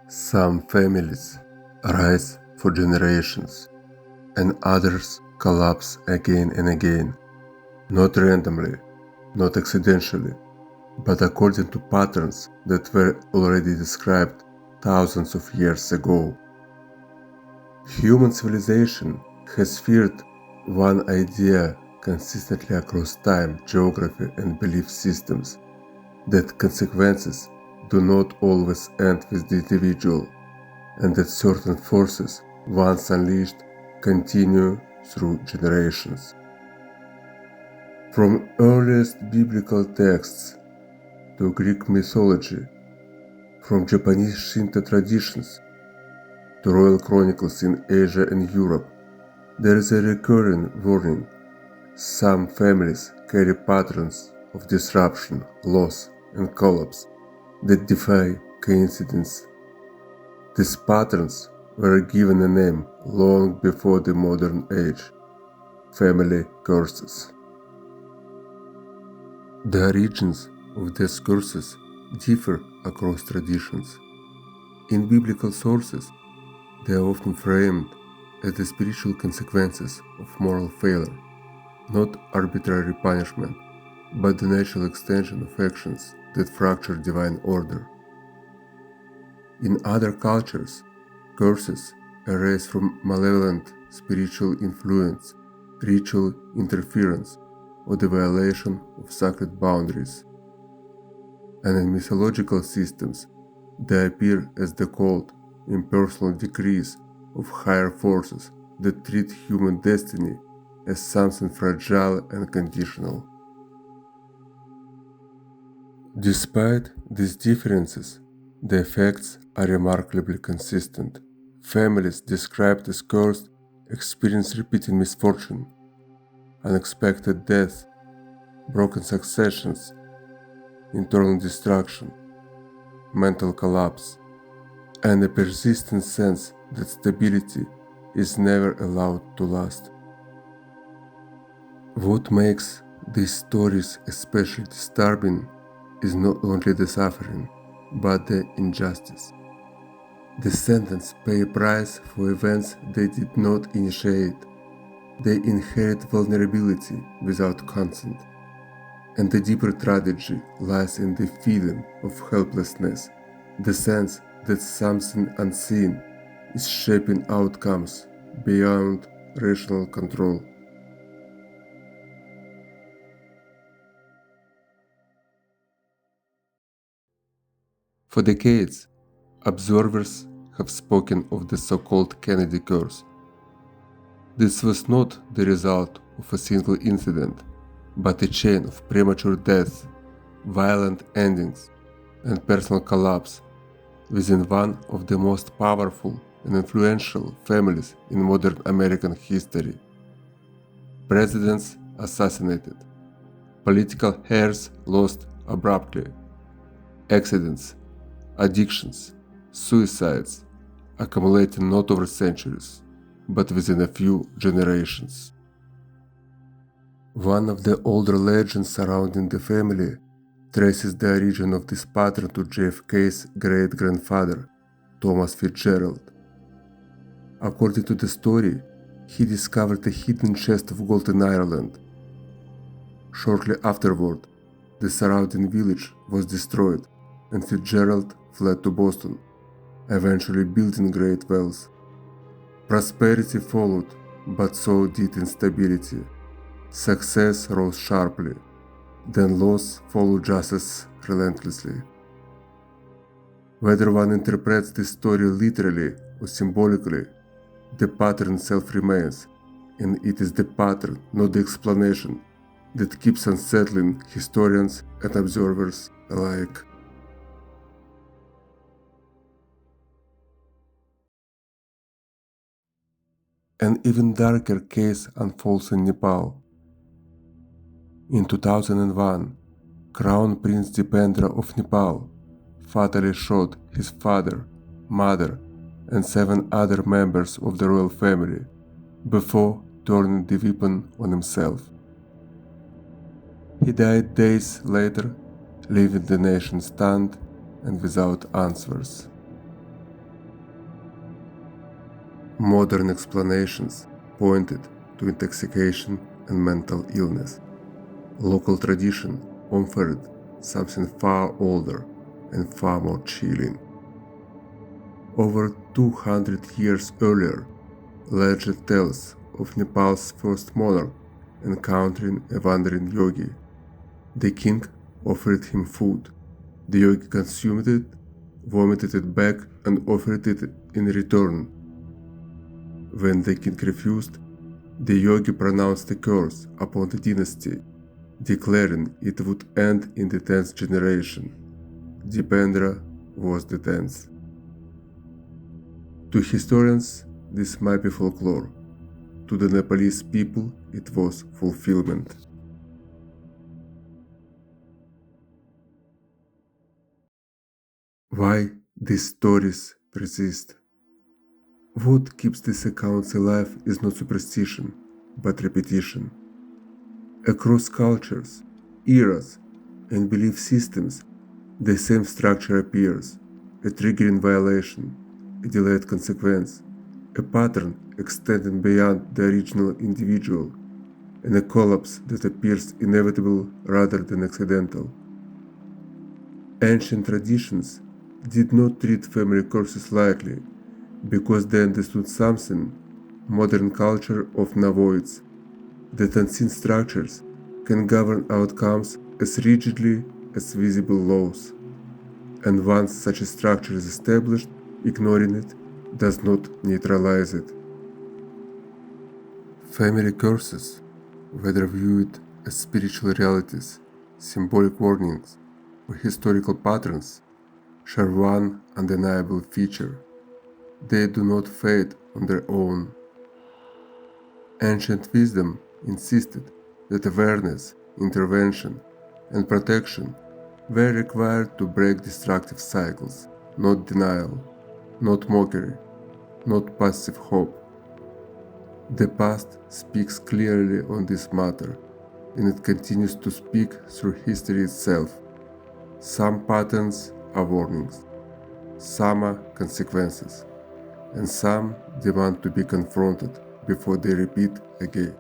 Some families rise for generations, and others collapse again and again, not randomly, not accidentally, but according to patterns that were already described thousands of years ago. Human civilization has feared one idea consistently across time, geography, and belief systems, that consequences do not always end with the individual, and that certain forces, once unleashed, continue through generations. From earliest biblical texts to Greek mythology, from Japanese Shinto traditions to royal chronicles in Asia and Europe, there is a recurring warning. Some families carry patterns of disruption, loss, and collapse that defy coincidence. These patterns were given a name long before the modern age: family curses. The origins of these curses differ across traditions. In biblical sources, they are often framed as the spiritual consequences of moral failure, not arbitrary punishment, but the natural extension of actions that fracture divine order. In other cultures, curses arise from malevolent spiritual influence, ritual interference, or the violation of sacred boundaries. And in mythological systems, they appear as the cold, impersonal decrees of higher forces that treat human destiny as something fragile and conditional. Despite these differences, the effects are remarkably consistent. Families described as cursed experience repeated misfortune, unexpected death, broken successions, internal destruction, mental collapse, and a persistent sense that stability is never allowed to last. What makes these stories especially disturbing is not only the suffering, but the injustice. Descendants pay a price for events they did not initiate. They inherit vulnerability without consent. And the deeper tragedy lies in the feeling of helplessness, the sense that something unseen is shaping outcomes beyond rational control. For decades, observers have spoken of the so-called Kennedy curse. This was not the result of a single incident, but a chain of premature deaths, violent endings, and personal collapse within one of the most powerful and influential families in modern American history. Presidents assassinated, political heirs lost abruptly, accidents, addictions, suicides, accumulating not over centuries, but within a few generations. One of the older legends surrounding the family traces the origin of this pattern to JFK's great-grandfather, Thomas Fitzgerald. According to the story, he discovered a hidden chest of gold in Ireland. Shortly afterward, the surrounding village was destroyed, and Fitzgerald fled to Boston, eventually building great wealth. Prosperity followed, but so did instability. Success rose sharply, then loss followed just as relentlessly. Whether one interprets this story literally or symbolically, the pattern itself remains, and it is the pattern, not the explanation, that keeps unsettling historians and observers alike. An even darker case unfolds in Nepal. In 2001, Crown Prince Dipendra of Nepal fatally shot his father, mother, and 7 other members of the royal family before turning the weapon on himself. He died days later, leaving the nation stunned and without answers. Modern explanations pointed to intoxication and mental illness. Local tradition offered something far older and far more chilling. Over 200 years earlier, legend tells of Nepal's first monarch encountering a wandering yogi. The king offered him food. The yogi consumed it, vomited it back, and offered it in return. When the king refused, the yogi pronounced a curse upon the dynasty, declaring it would end in the 10th generation. Dipendra was the 10th. To historians, this might be folklore. To the Nepalese people, it was fulfillment. Why these stories persist? What keeps these accounts alive is not superstition, but repetition. Across cultures, eras, and belief systems, the same structure appears: a triggering violation, a delayed consequence, a pattern extending beyond the original individual, and a collapse that appears inevitable rather than accidental. Ancient traditions did not treat family curses lightly because they understood something modern culture often avoids: that unseen structures can govern outcomes as rigidly as visible laws. And once such a structure is established, ignoring it does not neutralize it. Family curses, whether viewed as spiritual realities, symbolic warnings, or historical patterns, share one undeniable feature: they do not fade on their own. Ancient wisdom insisted that awareness, intervention, and protection were required to break destructive cycles, not denial, not mockery, not passive hope. The past speaks clearly on this matter, and it continues to speak through history itself. Some patterns are warnings, some are consequences, and some demand to be confronted before they repeat again.